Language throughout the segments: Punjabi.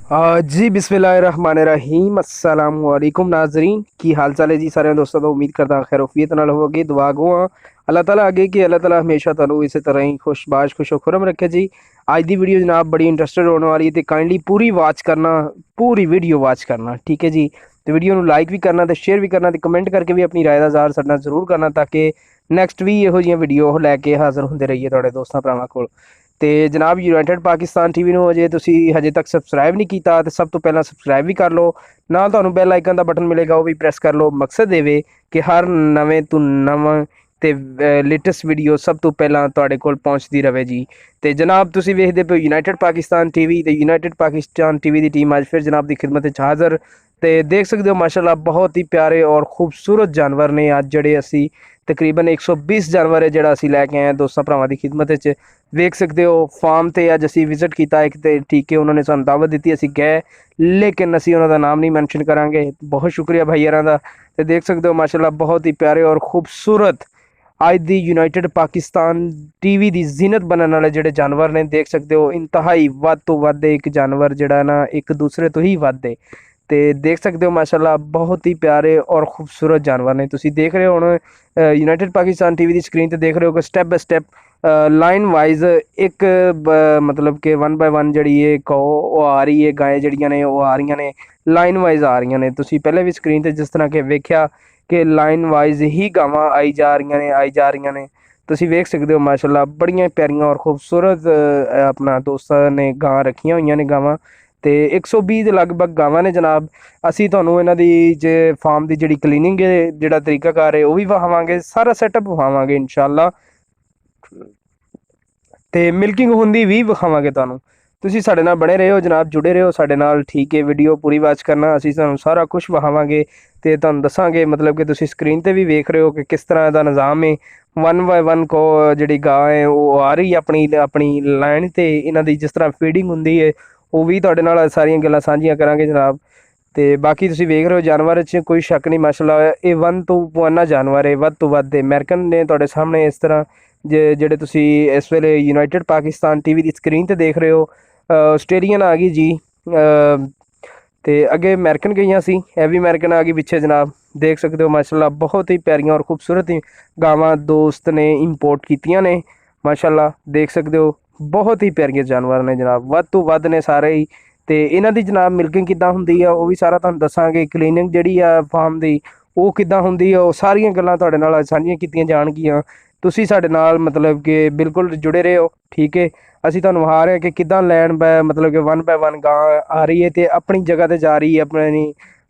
जी बिस्मिल्लाहिर्रहमानिर्रहीम अस्सलाम वालेकुम नाजरीन की हाल चाल है जी। सारे दोस्तों तो उम्मीद करता खैरोफियत नाल होगी। दुआ गुआ अल्लाह ताला आगे कि अल्लाह ताला हमेशा तुहानू इस तरह ही खुशबाश खुशो खुरम रखे जी। आज दी वीडियो जनाब बड़ी इंटरस्टेड होने वाली है, तो काइंडली पूरी वाच करना, पूरी वीडियो वाच करना, ठीक है जी। तो वीडियो ਨੂੰ लाइक भी करना, तो शेयर भी करना, तो कमेंट करके भी अपनी राय ਦਾ ਜ਼ਾਹਰ ਸਾਡੇ ਨਾਲ ਜ਼ਰੂਰ ਕਰਨਾ, ਤਾਂ ਕਿ ਨੈਕਸਟ ਵੀ ਇਹੋ ਜਿਹੀਆਂ ਵੀਡੀਓ ਲੈ ਕੇ ਹਾਜ਼ਰ ਹੁੰਦੇ ਰਹੀਏ ਤੁਹਾਡੇ ਦੋਸਤਾਂ ਭਰਾਵਾਂ ਕੋਲ। ਤੇ ਜਨਾਬ ਯੂਨਾਈਟਿਡ ਪਾਕਿਸਤਾਨ ਟੀਵੀ ਨੂੰ ਤੁਸੀਂ ਹਜੇ ਤੱਕ ਸਬਸਕ੍ਰਾਈਬ ਨਹੀਂ ਕੀਤਾ ਤੇ ਸਭ ਤੋਂ ਪਹਿਲਾਂ ਸਬਸਕ੍ਰਾਈਬ ਵੀ ਕਰ ਲਓ। ਨਾਲ ਤੁਹਾਨੂੰ ਬੈਲ ਆਈਕਨ ਦਾ ਬਟਨ ਮਿਲੇਗਾ, ਉਹ ਵੀ ਪ੍ਰੈਸ ਕਰ ਲਓ। ਮਕਸਦ ਇਹ ਕਿ ਹਰ ਨਵੇਂ ਤੋਂ ਨਵਾਂ ਤੇ ਲੇਟੈਸਟ ਵੀਡੀਓ ਸਭ ਤੋਂ ਪਹਿਲਾਂ ਤੁਹਾਡੇ ਕੋਲ ਪਹੁੰਚਦੀ ਰਹੇ ਜੀ। ਤੇ ਜਨਾਬ ਤੁਸੀਂ ਵੇਖਦੇ ਪਏ ਯੂਨਾਈਟਿਡ ਪਾਕਿਸਤਾਨ ਟੀਵੀ, ਤੇ ਯੂਨਾਈਟਿਡ ਪਾਕਿਸਤਾਨ ਟੀਵੀ ਦੀ ਟੀਮ ਅੱਜ ਫਿਰ ਜਨਾਬ ਦੀ ਖਿਦਮਤ ਵਿੱਚ ਹਾਜ਼ਰ। ਤੇ ਦੇਖ ਸਕਦੇ ਹੋ ਮਾਸ਼ਾਅੱਲਾ ਬਹੁਤ ਹੀ ਪਿਆਰੇ ਔਰ ਖੂਬਸੂਰਤ ਜਾਨਵਰ ਨੇ ਅੱਜ ਜਿਹੜੇ ਅਸੀਂ ਤਕਰੀਬਨ 120 ਜਾਨਵਰ ਹੈ ਜਿਹੜਾ ਅਸੀਂ ਲੈ ਕੇ ਆਏ ਹਾਂ ਦੋਸਤਾਂ ਭਰਾਵਾਂ ਦੀ ਖਿਦਮਤ ਵਿੱਚ। ਵੇਖ ਸਕਦੇ ਹੋ ਫਾਰਮ ਤੇ ਅੱਜ ਅਸੀਂ ਵਿਜ਼ਿਟ ਕੀਤਾ ਇੱਕ, ਤੇ ਠੀਕ ਹੈ ਉਹਨਾਂ ਨੇ ਸਾਨੂੰ ਦਾਵਤ ਦਿੱਤੀ, ਅਸੀਂ ਗਏ, ਲੇਕਿਨ ਅਸੀਂ ਉਹਨਾਂ ਦਾ ਨਾਮ ਨਹੀਂ ਮੈਂਸ਼ਨ ਕਰਾਂਗੇ। ਬਹੁਤ ਸ਼ੁਕਰੀਆ ਭਾਈ ਯਾਰਾਂ ਦਾ। ਤੇ ਦੇਖ ਸਕਦੇ ਹੋ ਮਾਸ਼ਾਅੱਲਾ ਬਹੁਤ ਹੀ ਪਿਆਰੇ ਔਰ ਖੂਬਸੂਰਤ ਅੱਜ ਦੀ ਯੂਨਾਈਟਿਡ ਪਾਕਿਸਤਾਨ ਟੀਵੀ ਦੀ ਜ਼ੀਨਤ ਬਣਨ ਵਾਲੇ ਜਿਹੜੇ ਜਾਨਵਰ ਨੇ। ਦੇਖ ਸਕਦੇ ਹੋ ਇੰਤਹਾਈ ਵੱਧ ਤੋਂ ਵੱਧ ਇੱਕ ਜਾਨਵਰ ਜਿਹੜਾ ਨਾ ਇੱਕ ਦੂਸਰੇ ਤੋਂ ਹੀ ਵੱਧ ਹੈ। ਤੇ ਦੇਖ ਸਕਦੇ ਹੋ ਮਾਸ਼ਾਅੱਲਾ ਬਹੁਤ ਹੀ ਪਿਆਰੇ ਔਰ ਖੂਬਸੂਰਤ ਜਾਨਵਰ ਨੇ। ਤੁਸੀਂ ਦੇਖ ਰਹੇ ਹੋ ਹੁਣ ਯੂਨਾਈਟਿਡ ਪਾਕਿਸਤਾਨ ਟੀਵੀ ਦੀ ਸਕਰੀਨ ਤੇ ਦੇਖ ਰਹੇ ਹੋ ਕਿ ਸਟੈਪ ਬਾय ਸਟੈਪ ਲਾइन वाइज एक मतलब कि 1 बाय 1 ਜਿਹੜੀ ਇਹ ਉਹ ਆ ਰਹੀ ਹੈ, ਗਾਏ ਜਿਹੜੀਆਂ ਨੇ ਉਹ ਆ ਰਹੀਆਂ ਨੇ ਲਾਈਨ ਵਾਈਜ਼ ਆ ਰਹੀਆਂ ਨੇ। ਤੁਸੀਂ ਪਹਿਲੇ ਵੀ ਸਕਰੀਨ ਤੇ ਜਿਸ ਤਰ੍ਹਾਂ ਕਿ ਵੇਖਿਆ ਕਿ ਲਾਈਨ ਵਾਈਜ਼ ਹੀ ਗਾਵਾਂ ਆਈ ਜਾ ਰਹੀਆਂ ਨੇ। ਤੁਸੀਂ ਵੇਖ ਸਕਦੇ ਹੋ ਮਾਸ਼ਾਅੱਲਾ ਬੜੀਆਂ ਪਿਆਰੀਆਂ ਔਰ ਖੂਬਸੂਰਤ ਆਪਣਾ ਦੋਸਤਾਂ ਨੇ ਗਾਂ ਰੱਖੀਆਂ ਹੋਈਆਂ ਨੇ ਗਾਵਾਂ। ਤੇ 120 ਦੇ ਲਗਭਗ ਗਾਵਾਂ ਨੇ ਜਨਾਬ। ਅਸੀਂ ਤੁਹਾਨੂੰ ਇਹਨਾਂ ਦੀ ਜੇ ਫਾਰਮ ਦੀ ਜਿਹੜੀ ਕਲੀਨਿੰਗ ਹੈ, ਜਿਹੜਾ ਤਰੀਕਾਕਾਰ ਹੈ, ਉਹ ਵੀ ਵਿਖਾਵਾਂਗੇ, ਸਾਰਾ ਸੈਟਅਪ ਵਿਖਾਵਾਂਗੇ ਇਨਸ਼ਾਅੱਲਾ। ਤੇ ਮਿਲਕਿੰਗ ਹੁੰਦੀ ਵੀ ਵਿਖਾਵਾਂਗੇ ਤੁਹਾਨੂੰ। ਤੁਸੀਂ ਸਾਡੇ ਨਾਲ ਬਣੇ ਰਹੋ ਜਨਾਬ, ਜੁੜੇ ਰਹੋ ਸਾਡੇ ਨਾਲ, ਠੀਕ ਹੈ। ਵੀਡੀਓ ਪੂਰੀ ਵਾਚ ਕਰਨਾ, ਅਸੀਂ ਤੁਹਾਨੂੰ ਸਾਰਾ ਕੁਝ ਵਿਖਾਵਾਂਗੇ ਤੇ ਤੁਹਾਨੂੰ ਦੱਸਾਂਗੇ। ਮਤਲਬ ਕਿ ਤੁਸੀਂ ਸਕਰੀਨ ਤੇ ਵੀ ਵੇਖ ਰਹੇ ਹੋ ਕਿ ਕਿਸ ਤਰ੍ਹਾਂ ਦਾ ਨਿਜ਼ਾਮ ਹੈ। 1 ਬਾय 1 ਕੋ ਜਿਹੜੀ ਗਾਂ ਹੈ ਉਹ ਆ ਰਹੀ ਆਪਣੀ ਲਾਈਨ ਤੇ। ਇਹਨਾਂ ਦੀ ਜਿਸ ਤਰ੍ਹਾਂ ਫੀਡਿੰਗ ਹੁੰਦੀ ਹੈ ਉਹ ਵੀ ਤੁਹਾਡੇ ਨਾਲ ਸਾਰੀਆਂ ਗੱਲਾਂ ਸਾਂਝੀਆਂ ਕਰਾਂਗੇ ਜਨਾਬ। ਤੇ ਬਾਕੀ ਤੁਸੀਂ ਵੇਖ ਰਹੇ ਹੋ ਜਾਨਵਰ 'ਚ ਕੋਈ ਸ਼ੱਕ ਨਹੀਂ ਮਾਸ਼ਾਅੱਲਾ ਇਹ 1 ਤੋਂ 1 ਜਾਨਵਰ ਹੈ, ਵੱਧ ਤੋਂ ਵੱਧ ਅਮਰੀਕਨ ਨੇ ਤੁਹਾਡੇ ਸਾਹਮਣੇ ਇਸ ਤਰ੍ਹਾਂ ਜਿਹੜੇ ਤੁਸੀਂ ਇਸ ਵੇਲੇ ਯੂਨਾਈਟਿਡ ਪਾਕਿਸਤਾਨ ਟੀਵੀ ਦੀ ਸਕਰੀਨ ਤੇ ਦੇਖ ਰਹੇ ਹੋ। ਆਸਟ੍ਰੇਲੀਅਨ ਆ ਗਈ ਜੀ, ਤੇ ਅੱਗੇ ਅਮਰੀਕਨ ਗਈਆਂ ਸੀ, ਇਹ ਵੀ ਅਮਰੀਕਨ ਆ ਗਈ ਪਿੱਛੇ ਜਨਾਬ। ਦੇਖ ਸਕਦੇ ਹੋ ਮਾਸ਼ਾਅੱਲਾ ਬਹੁਤ ਹੀ ਪਿਆਰੀਆਂ ਔਰ ਖੂਬਸੂਰਤ ਗਾਵਾਂ ਦੋਸਤ ਨੇ ਇੰਪੋਰਟ ਕੀਤੀਆਂ ਨੇ ਮਾਸ਼ਾਅੱਲਾ। ਦੇਖ ਸਕਦੇ ਹੋ ਬਹੁਤ ਹੀ ਪਿਆਰੀਆਂ ਜਾਨਵਰ ਨੇ ਜਨਾਬ, ਵੱਧ ਤੋਂ ਵੱਧ ਨੇ ਸਾਰੇ ਹੀ। ਤੇ ਇਹਨਾਂ ਦੀ ਜਨਾਬ ਮਿਲਕਿੰਗ ਕਿੱਦਾਂ ਹੁੰਦੀ ਆ ਉਹ ਵੀ ਸਾਰਾ ਤੁਹਾਨੂੰ ਦੱਸਾਂਗੇ। ਕਲੀਨਿੰਗ ਜਿਹੜੀ ਆ ਫਾਰਮ ਦੀ ਉਹ ਕਿੱਦਾਂ ਹੁੰਦੀ ਆ, ਉਹ ਸਾਰੀਆਂ ਗੱਲਾਂ ਤੁਹਾਡੇ ਨਾਲ ਸਾਂਝੀਆਂ ਕੀਤੀਆਂ ਜਾਣਗੀਆਂ। ਤੁਸੀਂ ਸਾਡੇ ਨਾਲ ਮਤਲਬ ਕਿ ਬਿਲਕੁਲ ਜੁੜੇ ਰਹੋ, ਠੀਕ ਹੈ। ਅਸੀਂ ਤੁਹਾਨੂੰ ਵਿਖਾ ਰਹੇ ਹਾਂ ਕਿ ਕਿੱਦਾਂ ਲੈਣ ਮਤਲਬ ਕਿ 1 ਬਾय 1 ਗਾਂ ਆ ਰਹੀ ਹੈ ਤੇ ਆਪਣੀ ਜਗ੍ਹਾ ਤੇ ਜਾ ਰਹੀ ਹੈ ਆਪਣੀ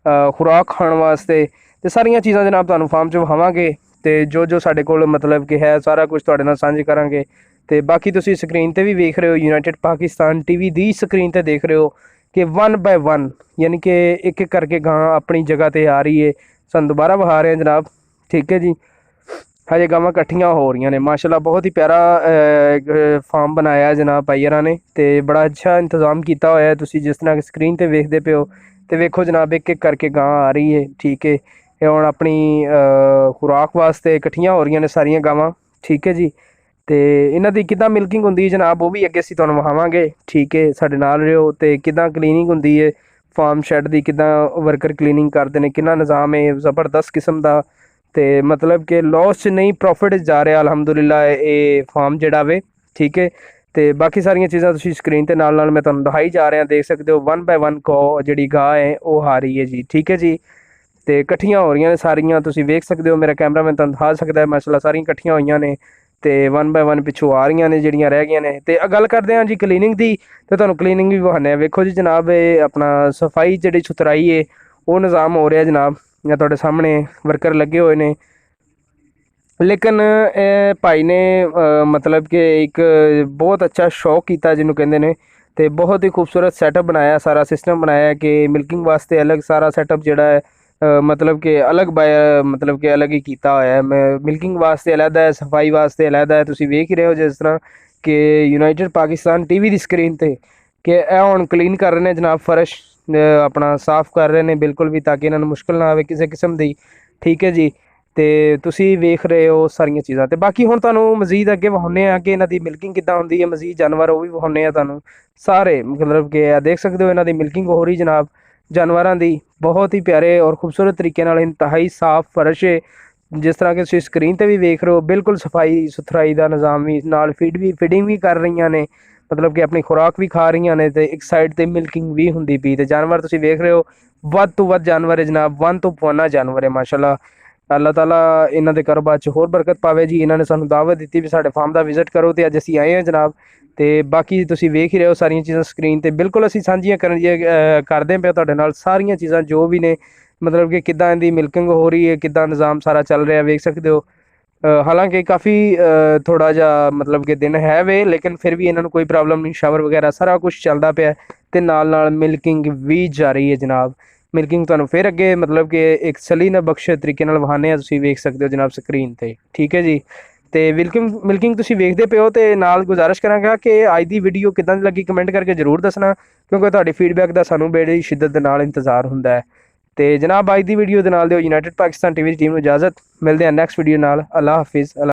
ਖੁਰਾਕ ਖਾਣ ਵਾਸਤੇ। ਤੇ ਸਾਰੀਆਂ ਚੀਜ਼ਾਂ ਜਨਾਬ ਤੁਹਾਨੂੰ ਫਾਰਮ 'ਚ ਵਿਖਾਵਾਂਗੇ ਤੇ ਜੋ ਸਾਡੇ ਕੋਲ ਮਤਲਬ ਕਿ ਹੈ ਸਾਰਾ ਕੁਝ ਤੁਹਾਡੇ ਨਾਲ ਸਾਂਝੇ ਕਰਾਂਗੇ। ਤੇ ਬਾਕੀ ਤੁਸੀਂ ਸਕਰੀਨ ਤੇ ਵੀ ਵੇਖ ਰਹੇ ਹੋ ਯੂਨਾਈਟਿਡ ਪਾਕਿਸਤਾਨ ਟੀਵੀ ਦੀ ਸਕਰੀਨ ਤੇ ਦੇਖ ਰਹੇ ਹੋ ਕਿ 1 ਬਾय 1 ਯਾਨੀ ਕਿ ਇੱਕ ਇੱਕ ਕਰਕੇ ਗਾਂ ਆਪਣੀ ਜਗ੍ਹਾ ਤੇ ਆ ਰਹੀ ਹੈ। ਸਾਨੂੰ ਦੁਬਾਰਾ ਵਿਖਾ ਰਹੇ ਹਾਂ ਜਨਾਬ, ਠੀਕ ਹੈ ਜੀ। ਹਜੇ ਗਾਵਾਂ ਇਕੱਠੀਆਂ ਹੋ ਰਹੀਆਂ ਨੇ ਮਾਸ਼ਾਅੱਲਾ। ਬਹੁਤ ਹੀ ਪਿਆਰਾ ਫਾਰਮ ਬਣਾਇਆ ਜਨਾਬ ਭਾਈਅਰਾਂ ਨੇ ਤੇ ਬੜਾ ਅੱਛਾ ਇੰਤਜ਼ਾਮ ਕੀਤਾ ਹੋਇਆ। ਤੁਸੀਂ ਜਿਸ ਤਰ੍ਹਾਂ ਸਕਰੀਨ ਤੇ ਵੇਖਦੇ ਪਏ ਹੋ ਤੇ ਵੇਖੋ ਜਨਾਬ ਇੱਕ ਇੱਕ ਕਰਕੇ ਗਾਂ ਆ ਰਹੀ ਹੈ, ਠੀਕ ਹੈ। ਇਹ ਹੁਣ ਆਪਣੀ ਖੁਰਾਕ ਵਾਸਤੇ ਇਕੱਠੀਆਂ ਹੋ ਰਹੀਆਂ ਨੇ ਸਾਰੀਆਂ ਗਾਵਾਂ, ਠੀਕ ਹੈ ਜੀ। ਤੇ ਇਹਨਾਂ ਦੀ ਕਿੱਦਾਂ ਮਿਲਕਿੰਗ ਹੁੰਦੀ ਹੈ ਜਨਾਬ ਉਹ ਵੀ ਅੱਗੇ ਅਸੀਂ ਤੁਹਾਨੂੰ ਵਿਖਾਵਾਂਗੇ, ਠੀਕ ਹੈ। ਸਾਡੇ ਨਾਲ ਰਹੋ। ਤੇ ਕਿੱਦਾਂ ਕਲੀਨਿੰਗ ਹੁੰਦੀ ਹੈ ਫਾਰਮ ਸ਼ੈੱਡ ਦੀ, ਕਿੱਦਾਂ ਵਰਕਰ ਕਲੀਨਿੰਗ ਕਰਦੇ ਨੇ, ਕਿੰਨਾ ਨਿਜ਼ਾਮ ਹੈ ਜ਼ਬਰਦਸਤ ਕਿਸਮ ਦਾ। ਤੇ ਮਤਲਬ ਕਿ ਲੋਸ 'ਚ ਨਹੀਂ ਪ੍ਰੋਫਿਟ ਜਾ ਰਿਹਾ ਅਲਹਮਦੁਲਿਲਾ ਇਹ ਫਾਰਮ ਜਿਹੜਾ ਵੇ, ਠੀਕ ਹੈ। ਤੇ ਬਾਕੀ ਸਾਰੀਆਂ ਚੀਜ਼ਾਂ ਤੁਸੀਂ ਸਕਰੀਨ ਤੇ ਨਾਲ ਮੈਂ ਤੁਹਾਨੂੰ ਦਿਖਾਈ ਜਾ ਰਿਹਾ, ਦੇਖ ਸਕਦੇ ਹੋ 1 ਬਾय 1 ਕੋ ਜਿਹੜੀ ਗਾਂ ਹੈ ਉਹ ਆ ਰਹੀ ਹੈ ਜੀ, ਠੀਕ ਹੈ ਜੀ। ਤੇ ਇਕੱਠੀਆਂ ਹੋ ਰਹੀਆਂ ਨੇ ਸਾਰੀਆਂ, ਤੁਸੀਂ ਵੇਖ ਸਕਦੇ ਹੋ। ਮੇਰਾ ਕੈਮਰਾਮੈਨ ਤੁਹਾਨੂੰ ਦਿਖਾ ਸਕਦਾ ਹੈ ਮਾਸ਼ਾਅੱਲਾ ਸਾਰੀਆਂ ਇਕੱਠੀਆਂ ਹੋਈਆਂ ਨੇ ਤੇ 1 ਬਾय 1 ਪਿੱਛੋਂ ਆ ਰਹੀਆਂ ਨੇ ਜਿਹੜੀਆਂ ਰਹਿ ਗਈਆਂ ਨੇ। ਤੇ ਗੱਲ ਕਰਦੇ ਹਾਂ ਜੀ ਕਲੀਨਿੰਗ ਦੀ, ਤੇ ਤੁਹਾਨੂੰ ਕਲੀਨਿੰਗ ਵੀ ਵਿਖਾਉਂਦੇ ਹਾਂ। ਵੇਖੋ ਜੀ ਜਨਾਬ ਇਹ ਆਪਣਾ ਸਫਾਈ ਜਿਹੜੀ ਸੁਥਰਾਈ ਹੈ ਉਹ ਨਿਜ਼ਾਮ ਹੋ ਰਿਹਾ ਜਨਾਬ। ਜਾਂ ਤੁਹਾਡੇ ਸਾਹਮਣੇ ਵਰਕਰ ਲੱਗੇ ਹੋਏ ਨੇ। ਲੇਕਿਨ ਇਹ ਭਾਈ ਨੇ ਮਤਲਬ ਕਿ ਇੱਕ ਬਹੁਤ ਅੱਛਾ ਸ਼ੌਕ ਕੀਤਾ ਜਿਹਨੂੰ ਕਹਿੰਦੇ ਨੇ, ਤੇ ਬਹੁਤ ਹੀ ਖੂਬਸੂਰਤ ਸੈਟਅਪ ਬਣਾਇਆ, ਸਾਰਾ ਸਿਸਟਮ ਬਣਾਇਆ ਕਿ ਮਿਲਕਿੰਗ ਵਾਸਤੇ ਅਲੱਗ ਸਾਰਾ ਸੈਟਅਪ ਜਿਹੜਾ ਹੈ ਮਤਲਬ ਕਿ ਅਲੱਗ ਮਤਲਬ ਕਿ ਅਲੱਗ ਹੀ ਕੀਤਾ ਹੋਇਆ ਹੈ। ਮਿਲਕਿੰਗ ਵਾਸਤੇ ਅਲੱਗ ਹੈ, ਸਫਾਈ ਵਾਸਤੇ ਅਲੱਗ ਹੈ। ਤੁਸੀਂ ਵੇਖ ਹੀ ਰਹੇ ਹੋ ਜਿਸ ਤਰ੍ਹਾਂ ਕਿ ਯੂਨਾਈਟਿਡ ਪਾਕਿਸਤਾਨ ਟੀਵੀ ਦੀ ਸਕਰੀਨ ਤੇ ਕਿ ਇਹ ਹੁਣ ਕਲੀਨ ਕਰ ਰਹੇ ਨੇ ਜਨਾਬ, ਫਰਸ਼ ਆਪਣਾ ਸਾਫ਼ ਕਰ ਰਹੇ ਨੇ ਬਿਲਕੁਲ ਵੀ, ਤਾਂ ਕਿ ਇਹਨਾਂ ਨੂੰ ਮੁਸ਼ਕਿਲ ਨਾ ਆਵੇ ਕਿਸੇ ਕਿਸਮ ਦੀ, ਠੀਕ ਹੈ ਜੀ। ਤੇ ਤੁਸੀਂ ਵੇਖ ਰਹੇ ਹੋ ਸਾਰੀਆਂ ਚੀਜ਼ਾਂ। ਤੇ ਬਾਕੀ ਹੁਣ ਤੁਹਾਨੂੰ ਮਜ਼ੀਦ ਅੱਗੇ ਵਿਖਾਉਂਦੇ ਆ ਕਿ ਇਹਨਾਂ ਦੀ ਮਿਲਕਿੰਗ ਕਿੱਦਾਂ ਹੁੰਦੀ ਹੈ, ਮਜ਼ੀਦ ਜਾਨਵਰ ਉਹ ਵੀ ਵਿਖਾਉਂਦੇ ਆ ਤੁਹਾਨੂੰ ਸਾਰੇ। ਮਤਲਬ ਕਿ ਆ ਦੇਖ ਸਕਦੇ ਹੋ ਇਹਨਾਂ ਦੀ ਮਿਲਕਿੰਗ ਹੋ ਰਹੀ ਜਨਾਬ ਜਾਨਵਰਾਂ ਦੀ, ਬਹੁਤ ਹੀ ਪਿਆਰੇ ਔਰ ਖੂਬਸੂਰਤ ਤਰੀਕੇ ਨਾਲ, ਇੰਤਹਾਈ ਸਾਫ਼ ਫਰਸ਼ ਹੈ। ਜਿਸ ਤਰ੍ਹਾਂ ਕਿ ਤੁਸੀਂ ਸਕਰੀਨ ਤੇ ਵੀ ਵੇਖ ਰਹੇ ਹੋ, ਬਿਲਕੁਲ ਸਫਾਈ ਸੁਥਰਾਈ ਦਾ ਨਿਜ਼ਾਮ ਵੀ, ਨਾਲ ਫੀਡਿੰਗ ਵੀ ਕਰ ਰਹੀਆਂ ਨੇ, ਮਤਲਬ ਕਿ ਆਪਣੀ ਖੁਰਾਕ ਵੀ ਖਾ ਰਹੀਆਂ ਨੇ, ਤੇ ਇੱਕ ਸਾਈਡ ਤੇ ਮਿਲਕਿੰਗ ਵੀ ਹੁੰਦੀ ਪਈ। ਤੇ ਜਾਨਵਰ ਤੁਸੀਂ ਵੇਖ ਰਹੇ ਹੋ ਵੱਧ ਤੋਂ ਵੱਧ ਜਾਨਵਰ ਹੈ ਜਨਾਬ, ਵਨ ਤੋਂ ਪਵਾਨਾ ਜਾਨਵਰ ਹੈ ਮਾਸ਼ਾਅੱਲਾ। ਅੱਲਾਹ ਤਾਲਾ ਇਹਨਾਂ ਦੇ ਕਾਰੋਬਾਰ 'ਚ ਹੋਰ ਬਰਕਤ ਪਾਵੇ ਜੀ। ਇਹਨਾਂ ਨੇ ਸਾਨੂੰ ਦਾਵਤ ਦਿੱਤੀ ਵੀ ਸਾਡੇ ਫਾਰਮ ਦਾ ਵਿਜ਼ਿਟ ਕਰੋ, ਤੇ ਅੱਜ ਅਸੀਂ ਆਏ ਹਾਂ ਜਨਾਬ। ਤੇ ਬਾਕੀ ਤੁਸੀਂ ਵੇਖ ਹੀ ਰਹੇ ਹੋ ਸਾਰੀਆਂ ਚੀਜ਼ਾਂ ਸਕਰੀਨ ਤੇ, ਬਿਲਕੁਲ ਅਸੀਂ ਸਾਂਝੀਆਂ ਕਰਦੇ ਪਏ ਤੁਹਾਡੇ ਨਾਲ ਸਾਰੀਆਂ ਚੀਜ਼ਾਂ ਜੋ ਵੀ ਨੇ, ਮਤਲਬ ਕਿ ਕਿੱਦਾਂ ਇਹਦੀ ਮਿਲਕਿੰਗ ਹੋ ਰਹੀ ਹੈ, ਕਿੱਦਾਂ ਨਿਜ਼ਾਮ ਸਾਰਾ ਚੱਲ ਰਿਹਾ, ਵੇਖ ਸਕਦੇ ਹੋ। ਹਾਲਾਂਕਿ ਕਾफ़ੀ ਥੋੜ੍ਹਾ ਜਿਹਾ ਮਤਲਬ ਕਿ ਦਿਨ ਹੈ ਵੇ, ਲੇਕਿਨ ਫਿਰ ਵੀ ਇਹਨਾਂ ਨੂੰ ਕੋਈ ਪ੍ਰੋਬਲਮ ਨਹੀਂ, ਸ਼ਾਵਰ ਵਗੈਰਾ ਸਾਰਾ ਕੁਝ ਚੱਲਦਾ ਪਿਆ, ਤੇ ਨਾਲ ਨਾਲ ਮਿਲਕਿੰਗ ਵੀ ਜਾਰੀ ਹੈ ਜਨਾਬ। ਮਿਲਕਿੰਗ ਤੁਹਾਨੂੰ ਫਿਰ ਅੱਗੇ ਮਤਲਬ ਕਿ ਇੱਕ ਸਲੀਨਾ ਬਖਸ਼ ਤਰੀਕੇ ਨਾਲ ਵਹਾਨੇ ਆ, ਤੁਸੀਂ ਵੇਖ ਸਕਦੇ ਹੋ ਜਨਾਬ ਸਕਰੀਨ ਤੇ, ਠੀਕ ਹੈ ਜੀ। ਤੇ ਮਿਲਕਿੰਗ ਤੁਸੀਂ ਵੇਖਦੇ ਪਿਓ, ਤੇ ਨਾਲ ਗੁਜ਼ਾਰਿਸ਼ ਕਰਾਂਗਾ ਕਿ ਅੱਜ ਦੀ ਵੀਡੀਓ ਕਿੱਦਾਂ ਦੀ ਲੱਗੀ ਕਮੈਂਟ ਕਰਕੇ ਜ਼ਰੂਰ ਦੱਸਣਾ, ਕਿਉਂਕਿ ਤੁਹਾਡੀ ਫੀਡਬੈਕ ਦਾ ਸਾਨੂੰ ਬੜੀ ਸ਼ਿੱਦਤ ਦੇ ਨਾਲ ਇੰਤਜ਼ਾਰ ਹੁੰਦਾ ਹੈ। ਤੇ ਜਨਾਬ ਅੱਜ ਦੀ ਵੀਡੀਓ ਦੇ ਨਾਲ ਦਿਓ ਯੂਨਾਈਟਿਡ ਪਾਕਿਸਤਾਨ ਟੀਵੀ ਦੀ ਟੀਮ ਨੂੰ ਇਜਾਜ਼ਤ, ਮਿਲਦੇ ਹਾਂ ਨੈਕਸਟ ਵੀਡੀਓ ਨਾਲ। ਅੱਲਾ ਹਾਫਿਜ਼।